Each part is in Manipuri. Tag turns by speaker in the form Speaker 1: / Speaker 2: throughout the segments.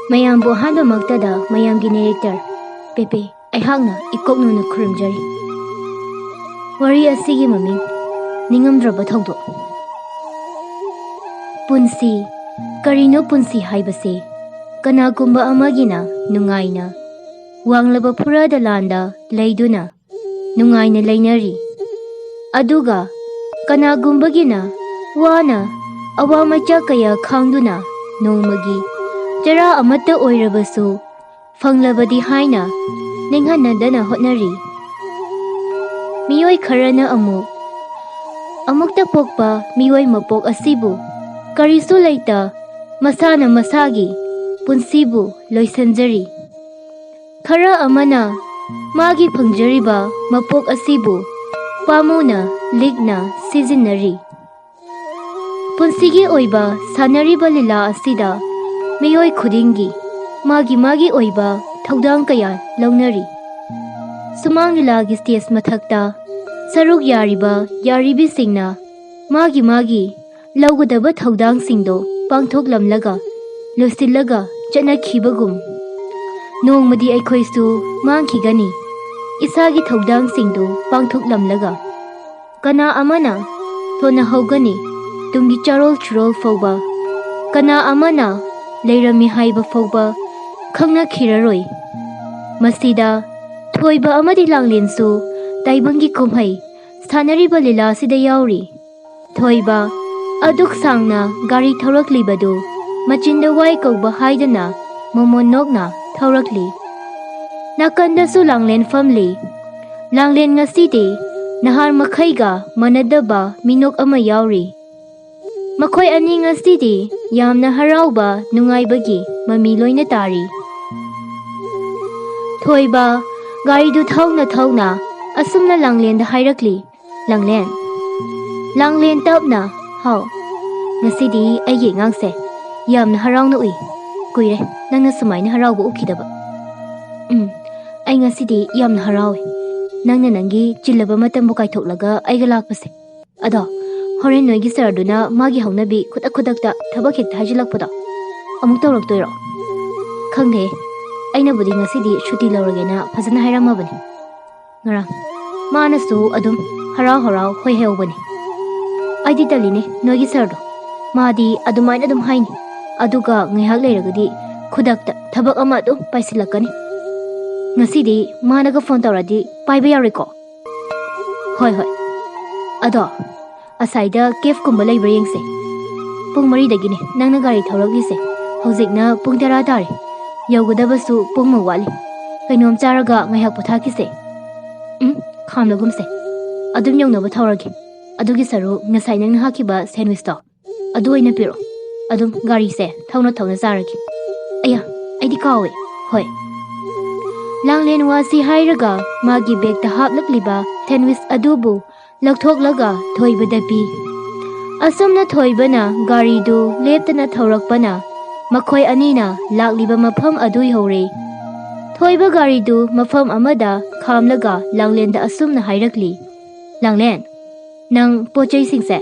Speaker 1: ꯃꯌꯥꯝꯕꯨ ꯑꯍꯥꯟꯕꯃꯛꯇꯗ ꯃꯌꯥꯝꯒꯤ ꯅꯦꯔꯦꯛꯇꯔ ꯄꯦꯄꯦ ꯑꯩꯍꯥꯛꯅ ꯏꯀꯣꯛꯅꯨꯅ ꯈꯨꯔꯨꯝꯖꯔꯤ꯫ ꯋꯥꯔꯤ ꯑꯁꯤꯒꯤ ꯃꯃꯤꯡ ꯅꯤꯡꯉꯝꯗ꯭ꯔꯕ ꯊꯧꯗꯣꯛ꯫ ꯄꯨꯟꯁꯤ ꯀꯔꯤꯅꯣ ꯄꯨꯟꯁꯤ ꯍꯥꯏꯕꯁꯦ? ꯀꯅꯥꯒꯨꯝꯕ ꯑꯃꯒꯤꯅ ꯅꯨꯡꯉꯥꯏꯅ ꯋꯥꯡꯂꯕ ꯐꯨꯔꯗ ꯂꯥꯟꯗ ꯂꯩꯗꯨꯅ ꯅꯨꯡꯉꯥꯏꯅ ꯂꯩꯅꯔꯤ, ꯑꯗꯨꯒ ꯀꯅꯥꯒꯨꯝꯕꯒꯤꯅ ꯋꯥꯅ ꯑꯋꯥꯃꯆꯥ ꯀꯌꯥ ꯈꯥꯡꯗꯨꯅ ꯅꯣꯡꯃꯒꯤ ꯆꯔꯥ ꯑꯃꯠꯇ ꯑꯣꯏꯔꯕꯁꯨ ꯐꯪꯂꯕꯗꯤ ꯍꯥꯏꯅ ꯅꯤꯡꯍꯟꯅꯗꯅ ꯍꯣꯠꯅꯔꯤ꯫ ꯃꯤꯑꯣꯏ ꯈꯔꯅ ꯑꯃꯨꯛꯇ ꯄꯣꯛꯄ ꯃꯤꯑꯣꯏ ꯃꯄꯣꯛ ꯑꯁꯤꯕꯨ ꯀꯔꯤꯁꯨ ꯂꯩꯇ ꯃꯁꯥꯅ ꯃꯁꯥꯒꯤ ꯄꯨꯟꯁꯤꯕꯨ ꯂꯣꯏꯁꯤꯟꯖꯔꯤ꯫ ꯈꯔ ꯑꯃꯅ ꯃꯥꯒꯤ ꯐꯪꯖꯔꯤꯕ ꯃꯄꯣꯛ ꯑꯁꯤꯕꯨ ꯄꯥꯝꯃꯨꯅ ꯂꯤꯛꯅ ꯁꯤꯖꯤꯟꯅꯔꯤ꯫ ꯄꯨꯟꯁꯤꯒꯤ ꯑꯣꯏꯕ ꯁꯥꯟꯅꯔꯤꯕ ꯂꯤꯂꯥ ꯑꯁꯤꯗ ꯃꯤꯑꯣꯏ ꯈꯨꯗꯤꯡꯒꯤ ꯃꯥꯒꯤ ꯑꯣꯏꯕ ꯊꯧꯗꯥꯡ ꯀꯌꯥ ꯂꯧꯅꯔꯤ꯫ ꯁꯨꯃꯥꯡ ꯂꯤꯂꯥꯒꯤ ꯁ꯭ꯇꯦꯖ ꯃꯊꯛꯇ ꯁꯔꯨꯛ ꯌꯥꯔꯤꯕꯤꯁꯤꯡꯅ ꯃꯥꯒꯤ ꯂꯧꯒꯗꯕ ꯊꯧꯗꯥꯡꯁꯤꯡꯗꯣ ꯄꯥꯡꯊꯣꯛꯂꯝꯂꯒ ꯂꯣꯏꯁꯤꯜꯂꯒ ꯆꯠꯅꯈꯤꯕꯒꯨꯝ ꯅꯣꯡꯃꯗꯤ ꯑꯩꯈꯣꯏꯁꯨ ꯃꯥꯡꯈꯤꯒꯅꯤ ꯏꯁꯥꯒꯤ ꯊꯧꯗꯥꯡꯁꯤꯡꯗꯨ ꯄꯥꯡꯊꯣꯛꯂꯝꯂꯒ꯫ ꯀꯅꯥ ꯑꯃꯅ ꯊꯣꯟꯅꯍꯧꯒꯅꯤ ꯇꯨꯡꯒꯤ ꯆꯥꯔꯣꯜ ꯁꯨꯔꯣꯜ ꯐꯥꯎꯕ, ꯀꯅꯥ ꯑꯃꯅ ꯂꯩꯔꯝꯃꯤ ꯍꯥꯏꯕ ꯐꯥꯎꯕ ꯈꯪꯅꯈꯤꯔꯔꯣꯏ꯫ ꯃꯁꯤꯗ ꯊꯣꯏꯕ ꯑꯃꯗꯤ ꯂꯥꯡꯂꯦꯟꯁꯨ ꯇꯥꯏꯕꯪꯒꯤ ꯀꯨꯝꯍꯩ ꯁꯥꯟꯅꯔꯤꯕ ꯂꯤꯂꯥꯁꯤꯗ ꯌꯥꯎꯔꯤ꯫ ꯊꯣꯏꯕ ꯑꯗꯨꯛ ꯁꯥꯡꯅ ꯒꯥꯔꯤ ꯊꯧꯔꯛꯂꯤꯕꯗꯨ ꯃꯆꯤꯟꯗ ꯋꯥꯏ ꯀꯧꯕ ꯍꯥꯏꯗꯅ ꯃꯣꯃꯣꯟ ꯅꯣꯛꯅ ꯊꯧꯔꯛꯂꯤ꯫ ꯅꯥꯀꯟꯗꯁꯨ ꯂꯥꯡꯂꯦꯟ ꯐꯝꯂꯤ꯫ ꯂꯥꯡꯂꯦꯟ ꯉꯁꯤꯗꯤ ꯅꯍꯥꯟ ꯃꯈꯩꯒ ꯃꯥꯟꯅꯗꯕ ꯃꯤꯅꯣꯛ ꯑꯃ ꯌꯥꯎꯔꯤ꯫ ꯃꯈꯣꯏ ꯑꯅꯤ ꯉꯁꯤꯗꯤ ꯌꯥꯝꯅ ꯍꯔꯥꯎꯕ ꯅꯨꯡꯉꯥꯏꯕꯒꯤ ꯃꯃꯤ ꯂꯣꯏꯅ ꯇꯥꯔꯤ꯫ ꯊꯣꯏꯕ ꯒꯥꯔꯤꯗꯨ ꯊꯧꯅ ꯑꯁꯨꯝꯅ ꯂꯥꯡꯂꯦꯟꯗ ꯍꯥꯏꯔꯛꯂꯤ꯫ ꯂꯥꯡꯂꯦꯟ ꯇꯞꯅ, ꯍꯥꯎ, ꯉꯁꯤꯗꯤ ꯑꯩꯒꯤ ꯑꯉꯥꯡꯁꯦ ꯌꯥꯝꯅ ꯍꯔꯥꯎꯅ ꯎꯏ꯫ ꯀꯨꯏꯔꯦ ꯅꯪꯅ ꯁꯨꯃꯥꯏꯅ ꯍꯔꯥꯎꯕ ꯎꯈꯤꯗꯕ꯫ ꯑꯩ ꯉꯁꯤꯗꯤ ꯌꯥꯝꯅ ꯍꯔꯥꯎꯋꯦ ꯅꯪꯅ ꯅꯪꯒꯤ ꯆꯤꯜꯂꯕ ꯃꯇꯝꯕꯨ ꯀꯥꯏꯊꯣꯛꯂꯒ ꯑꯩꯒ ꯂꯥꯛꯄꯁꯦ꯫ ꯑꯗꯣ ꯍꯣꯔꯦꯟ ꯅꯣꯏꯒꯤ ꯁꯔꯗꯨꯅ ꯃꯥꯒꯤ ꯍꯧꯅꯕꯤ ꯈꯨꯗꯛꯇ ꯊꯕꯛ ꯍꯦꯛꯇ ꯍꯥꯏꯖꯤꯜꯂꯛꯄꯗꯣ ꯑꯃꯨꯛ ꯇꯧꯔꯛꯇꯣꯏꯔꯣ? ꯈꯪꯗꯦ, ꯑꯩꯅꯕꯨꯗꯤ ꯉꯁꯤꯗꯤ ꯁꯨꯇꯤ ꯂꯧꯔꯒꯦꯅ ꯐꯖꯅ ꯍꯥꯏꯔꯝꯃꯕꯅꯤ꯫ ꯉꯔꯥꯡ ꯃꯥꯅꯁꯨ ꯑꯗꯨꯝ ꯍꯔꯥꯎ ꯍꯣꯏ ꯍꯥꯏꯍꯧꯕꯅꯤ꯫ ꯑꯩꯗꯤ ꯇꯜꯂꯤꯅꯦ ꯅꯣꯏꯒꯤ ꯁꯔꯗꯣ, ꯃꯥꯗꯤ ꯑꯗꯨꯃꯥꯏꯅ ꯑꯗꯨꯝ ꯍꯥꯏꯅꯤ, ꯑꯗꯨꯒ ꯉꯥꯏꯍꯥꯛ ꯂꯩꯔꯒꯗꯤ ꯈꯨꯗꯛꯇ ꯊꯕꯛ ꯑꯃ ꯑꯗꯨꯝ ꯄꯥꯏꯁꯤꯜꯂꯛꯀꯅꯤ꯫ ꯉꯁꯤꯗꯤ ꯃꯥꯅꯒ ꯐꯣꯟ ꯇꯧꯔꯗꯤ ꯄꯥꯏꯕ ꯌꯥꯔꯣꯏꯀꯣ? ꯍꯣꯏ, ꯑꯗꯣ ꯑꯁꯥꯏꯗ ꯀꯦꯐꯀꯨꯝꯕ ꯂꯩꯕ꯭ꯔꯥ ꯌꯦꯡꯁꯦ꯫ ꯄꯨꯡ 4ꯗꯒꯤꯅꯦ ꯅꯪꯅ ꯒꯥꯔꯤ ꯊꯧꯔꯛꯂꯤꯁꯦ, ꯍꯧꯖꯤꯛꯅ ꯄꯨꯡ 10 ꯇꯥꯔꯦ, ꯌꯧꯒꯗꯕꯁꯨ ꯄꯨꯡ 1 ꯋꯥꯠꯂꯤ꯫ ꯀꯩꯅꯣꯝ ꯆꯥꯔꯒ ꯉꯥꯏꯍꯥꯛ ꯄꯣꯊꯥꯈꯤꯁꯦ꯫ ꯈꯥꯝꯂꯒꯨꯝꯁꯦ, ꯑꯗꯨꯝ ꯌꯧꯅꯕ ꯊꯧꯔꯒꯦ꯫ ꯑꯗꯨꯒꯤ ꯁꯔꯨꯛ ꯉꯁꯥꯏ ꯅꯪꯅ ꯍꯥꯞꯈꯤꯕ ꯁꯦꯟꯋꯤꯁꯇꯣ ꯑꯗꯨ ꯑꯣꯏꯅ ꯄꯤꯔꯛꯑꯣ, ꯑꯗꯨꯝ ꯒꯥꯔꯤꯁꯦ ꯊꯧꯅ ꯆꯥꯔꯒꯦ꯫ ꯑꯩꯌꯥ, ꯑꯩꯗꯤ ꯀꯥꯎꯋꯦ꯫ ꯍꯣꯏ꯫ ꯂꯥꯡꯂꯦꯟ ꯋꯥꯁꯤ ꯍꯥꯏꯔꯒ ꯃꯥꯒꯤ ꯕꯦꯒꯇ ꯍꯥꯞꯂꯛꯂꯤꯕ ꯁꯦꯟꯋꯤꯁ ꯑꯗꯨꯕꯨ ꯂꯧꯊꯣꯛꯂꯒ ꯊꯣꯏꯕꯗ ꯄꯤ꯫ ꯑꯁꯨꯝꯅ ꯊꯣꯏꯕꯅ ꯒꯥꯔꯤꯗꯨ ꯂꯦꯞꯇꯅ ꯊꯧꯔꯛꯄꯅ ꯃꯈꯣꯏ ꯑꯅꯤꯅ ꯂꯥꯛꯂꯤꯕ ꯃꯐꯝ ꯑꯗꯨ ꯌꯧꯔꯦ꯫ ꯊꯣꯏꯕ ꯒꯥꯔꯤꯗꯨ ꯃꯐꯝ ꯑꯃꯗ खामलगा लांगलेन दा असुमना हाइरकली। लांगलेन नंग पोचैसिंगसे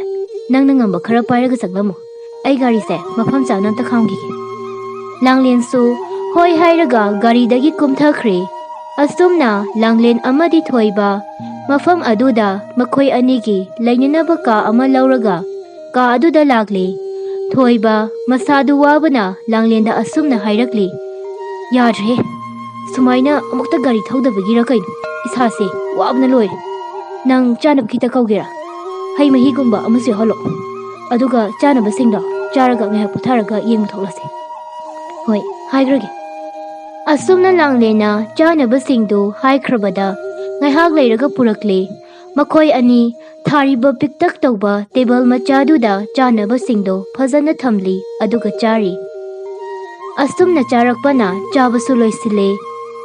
Speaker 1: नंगना ngamba खरा पाइरगा चगलमु आई गाड़ी से मफम चाना त खामगिगे। लांगलेन सु होय हाइरगा गाड़ी दगी कुमथाख्रे। असुमना लांगलेन अमदी थोइबा मफम अदुदा मखोय अनिगी लैननबा का अमा लौरगा का अदुदा लागले। थोइबा मसादु वाबना लांगलेन दा असुमना हाइरकली। याद्रे सुमाइना अमुक्ता गाड़ी थौदबगिरा कैनो इसासे वाबना लोइरे। नंग चानब खिता कौगेरा है महीगुंबा अमसे hello अदुगा चानबसिंगदो चारगा ngahak putharaga yeng tholase। होय हाइग्रगे। असुमना लांगलेना चानबसिंगदो हाइख्रबदा ngahak leiraga purakle। मखोय अनि थारिबा पिकतक तौबा टेबल मचादुदा चानबसिंगदो फजना थमली अदुगा चारी। असुमना चारकपना चाबसु लोइसिले।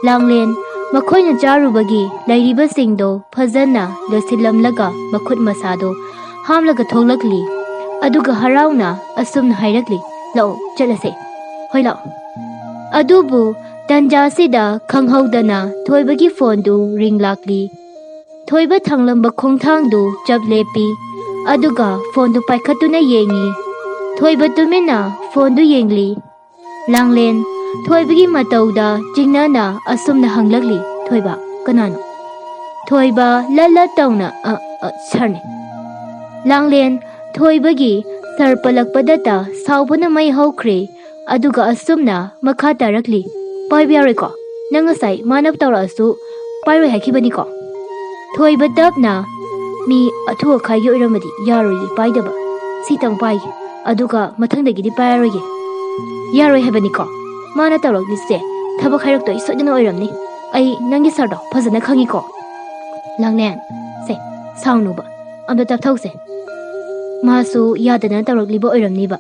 Speaker 1: लांगलेन मखोयना चारुबगी लैरिबसिंगदो फजना लोसिलमलगा मखुत मसादो हामलगा थोलकली। अदुगा हराउना असुमना हाइरकली लाओ चलसे। होय लाओ। अदुबु तंजासिदा खंगहौदना थोइबगी फोनदु ring लाकली। Thoiba thanglamba khongthangdu chap lepi aduga phone du paikhatuna yengi Thoiba tumina phone du yengli Langlen Thoibagi matauda jingnana asumna hanglakli Thoiba kanano Thoiba lala tauna sarne Langlen Thoibagi sarpalakpadata saubana mai hawkre aduga asumna makha tarakli paibiyareko nangasai manap tawrasu pairoi hakibani ko Thoiba tapna mi athu khaygi oiramadi yaroi paidaba sitang pai aduga mathangdagidi pairoge yaroi habani ko mana tawrakli se thabak khairak toi sodana oiramni ai nangi sardo phajana khangi ko Langlen se saungnuba amda tap thause masu yadana tawrakli bo oiramni ba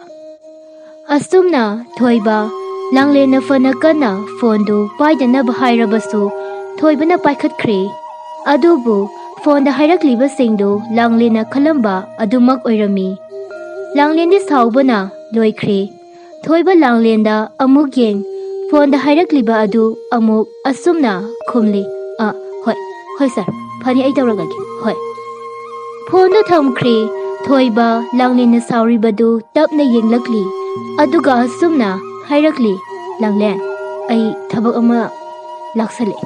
Speaker 1: Asumna Thoiba Langlen fana kana phone du paidana bahairabasu Thoiba na paikhatkre adubu phone da hairakliba singdu Langlen khalamba adumak oirami Langlen di saubana loikre Thoiba Langlen da amuk yeng phone da hairakliba adu amuk asumna khumli hoi sir phani ai tawragagi hoi phone da thamkre Thoiba Langlen sauribadu tapna yenglakli aduga asumna hairakli Langlen ai thabak ama laksale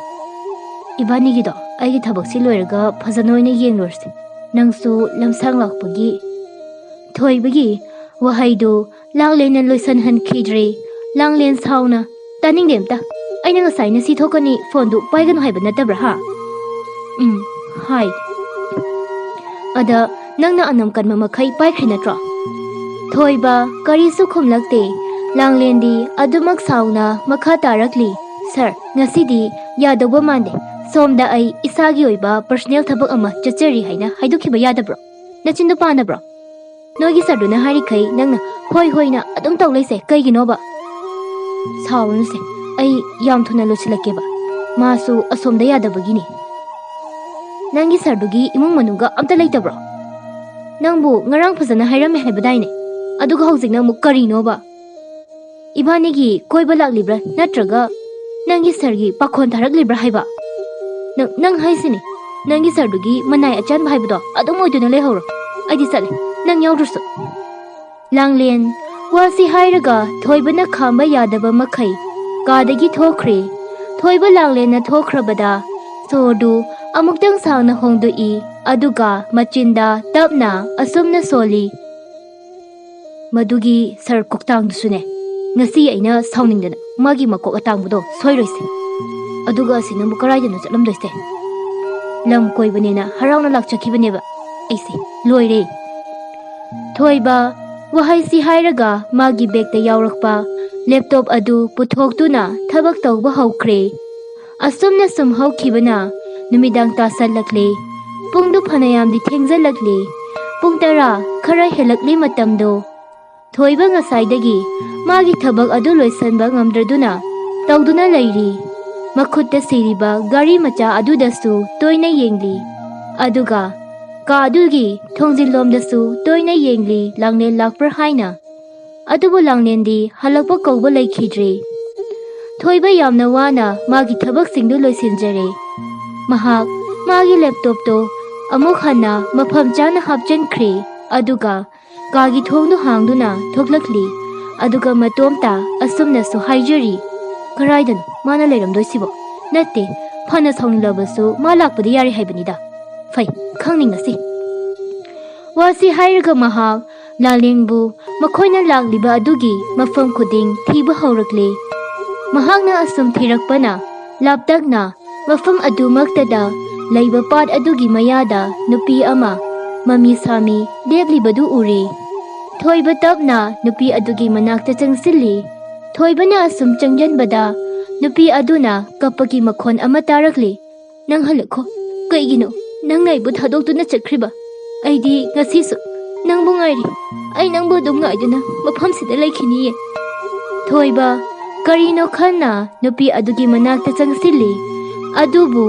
Speaker 1: ibani gido ai gi thabak si loiraga phajanoina yenglorse nangsu lamsang lakpagi Thoibagi wahaidu Langlen loisan han khidre Langlen sauna taning demta aina ngasai na si thokani phone du paiganu haiba natabra ha hai ada nangna anam kan mamakhai paikhrina tro Thoiba karisu khumlakte Langlen di adumak sauna makha tarakli sir ngasidi yadaba mande somda ai isagi oiba personal thabak ama chachari haina haidukhiba yadabro nachindu panabro nogi sarduna hari khai nangna hoi na adum tawlaise kaiginoba saunse ai yam thuna losilakeba masu asomda yadabagini nangi sardugi imung manuga amta leitabro nangbu ngarang phajana hairame haibadaine aduga hojikna muk karinoba Ibanigi koiba laklibra natraga nangi sargi pakhon tharaklibra haiba nang haisini nangi sardugi manai achan bhaibado adum oiduna lehoro aidi sale nang yaudrusu Langlen wasi hairaga Thoibana khamba yadaba makhai kadagi thokre Thoiba Langlen na thokrabada sodu amuktang sangna hongdu I aduga machinda tapna asumna soli madugi sar koktang dusune ngasi aina sauningdana magi makok atangbudo soiroise aduga sinamu karaidana chatlamdoise lam koibanena harauna lakchakibaneba aise loire Thoiba wahaisi hairaga magi bekta yaurakpa laptop adu puthoktuna thabak tawba hawkre asumna sum hawkhibana numidang tasalakle pungdu phanayamdi thengjalakle pungtara khara helakle matamdo Thoiba ngasaidagi magi thabak adu loisanba ngamdraduna tawduna leiri makhutta siriba gari macha adudasu toina yengli aduga ka adugi thongjilomdasu toina yengli Langlen lakpar haina adubu Langlen di halakpa kawba laikhidre Thoiba yamna wana magi thabak singdu loisinjare mahak magi laptop to amuk hana mafam chana hapchankhre aduga kagi thongdu hangduna thoklakli aduga matomta asumna su haijari karaidan mana leiramdoisibo natte phana saunglabasu ma lakpadi yari haibanida fai khangningnasi wasi hairaga mahak lalingbu makhoina lakliba adugi mafam khuding thiba haurakle mahakna asum thirakpana laptakna mafam adumaktada leiba pat adugi mayada nupi ama mami sami deblibadu uri Thoiba tapna nupi adugi manakta changsilli Thoibana asum changjanbada nupi aduna kapagi makhon ama tarakli nang halakho kaigino nang naibu thadoktuna chakhriba aidi ngasisu nangbu ngairi ai nangbu dum ngaiduna mafam sida laikhiniye Thoiba karino khanna nupi adugi manakta changsilli adubu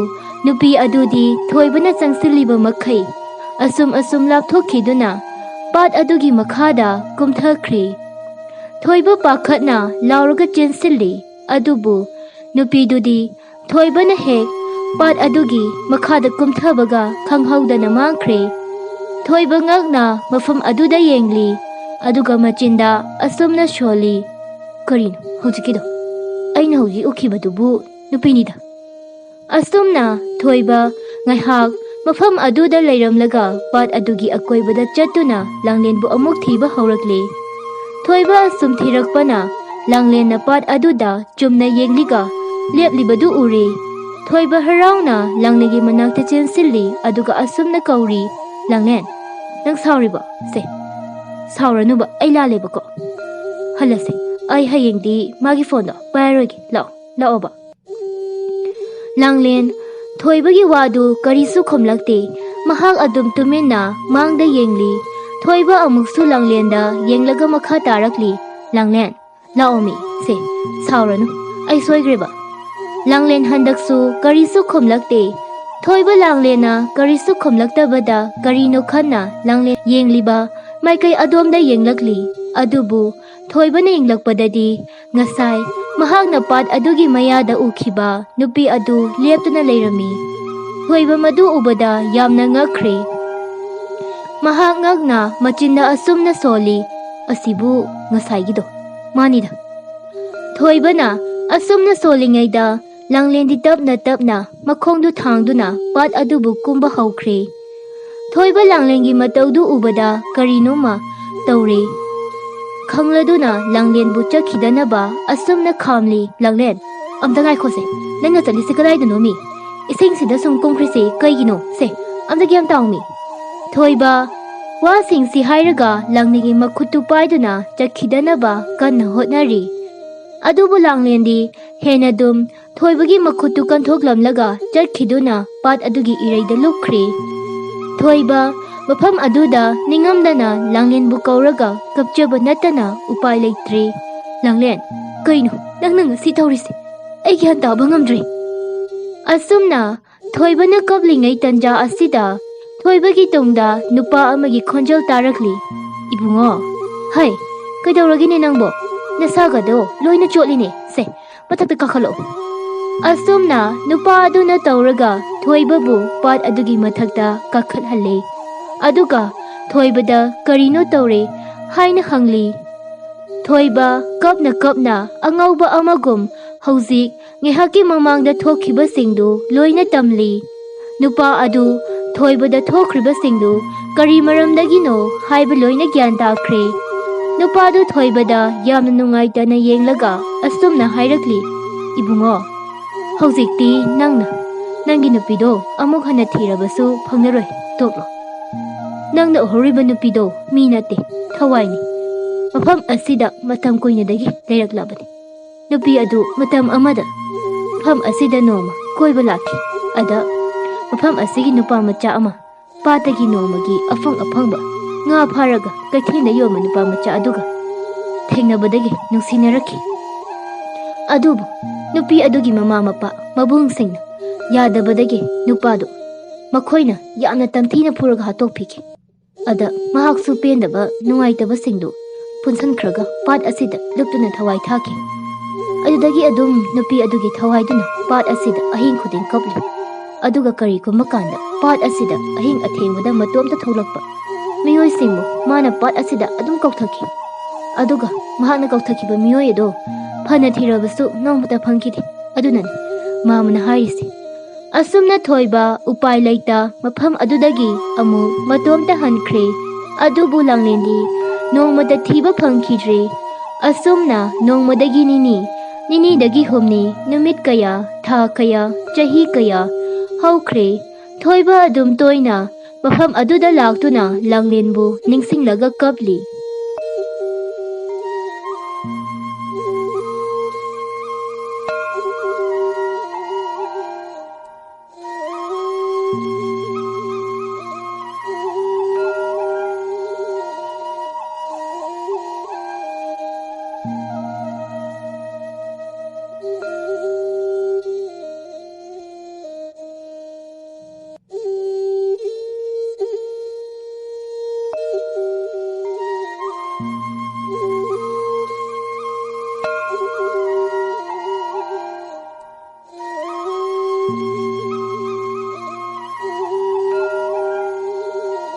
Speaker 1: nupi adudi Thoibana changsilliba makhai asum lapthokhiduna pat adugi makhada kumthakri Thoiba pakhatna lauraga chensilli adubu nupi dudi Thoibana hek Pat adugi makhada kumthabaga khanghaudana mangkhre. Thoiba ngakna mafam aduda yengli aduga machinda asumna sholi. Karino hojikido aina hoji ukhibadubu nupinida. Asumna thoiba ngaihak mafam aduda leiramlaga pat adugi akoibada chatuna langlenbu amuk thiba haurakle. Thoiba asum thirakpana langlen na pat aduda chumna yengliga leplibadu uri. Thoiba harauna langlegi manakta chensilli aduga asumna kauri. Langlen nang sauriba se sauranuba ai lalebako halase ai hayengdi magi phone pairogi laoba. Langlen thoibagi wadu karisu khomlakte mahak adum tumena mangda yengli. Thoiba amuksu langlenda yenglaga makha tarakli. Langlen laomi se sauranu ai soigreba. Langlen handaksu karisu khomlakte. Thoiba langlena karisu khomlaktabada karino khanna langlen yengliba maikai adomda yenglakli. Adubu thoibana yenglakpadadi ngasai mahakna pat adugi mayada ukhiba nupi adu leptuna leirami. Thoiba madu ubada yamna ngakre. Mahak ngakna machinda asumna soli asibu ngasaigido manida. Thoibana asumna solingaida langlendi tapna makhongdu thangduna pat adubu kumba haukre. Thoiba langlengi mataudu ubada karinoma taure. Khangladuna langlenbu chakhidanaba asumna khamli. Langlen amta ngaikose nanga chalise kadaidano mi isingsida sum kongkrese kaigino se amta gyam taungmi. Thoiba wasingsi hairaga langnigi makhutu paiduna chakhidanaba kanna hotnari. Adubu langlendi henadum thoibagi makhutu kanthoklamlaga chakhiduna pat adugi iraida lukkhre. Thoiba mafam aduda ningamdana langlenbu kauraga kapchaba natana upai leitre. Langlen kaino nang si taurise ai gyan taba ngamdre. Asumna thoibana kaplingai tanja asida thoibagi tungda nupa amagi khonjal tarakli. Ibungo hai kaidawragine nangbo nasagado loina chotline se mathakta kakhalo. Asumna nupa aduna tauraga thoibabu pat adugi mathakta kakhathalle. Aduga thoibada karino taure haina hangli. Thoiba kapna angauba amagum hauzik ngehaki mamangda thokhiba singdu loina tamli. Nupa adu thoibada thokriba singdu kari maramdagino haiba loina gyan takre. Nupadu thoibada yamna nungaitana yenglaga asumna hairakli. Ibungo hauzikti nangi nupido amuk hana thirabasu phangnaroi toklo. Nangna horiba nupido mi nate Thawai ni. Mafam asida matam koinadagi leiraklabani. Nupi adu matam amada mafam asida noma koiba lakhi. Ada mafam asigi nupa macha ama patagi nomagi afangba nga pharaga kaithina yoma nupa macha aduga thengnabadagi nungsinaraki. Adubu nupi adugi mama mapa mabungsingna yadabadagi nupado makhoina yamna tamthina phuraga hatokphiki. Ada mahaksu pendaba nungaitaba singdu punsankhraga pat asida luptuna thawai thaki. Adudagi adum nupi adugi thawaiduna pat asida ahing khudin kapli. Aduga kari kumakanda pat asida ahing athengbada matomta tholakpa. Miyoi singbu mana pat asida adum kauthaki. Aduga mahana kauthakiba miyoi ado phana thirabasu nongmata phangkidi. Adunani mamana hairisi. Asumna thoiba upai laita mafam adudagi amu matomta hankre. Adubu langlendi nongmata thiba phangkidre. Asumna nongmadagi nini dagi humni numit kaya tha kaya chahi kaya haukre. Thoiba adum toina mafam aduda laktuna langlenbu ningsinglaga kapli.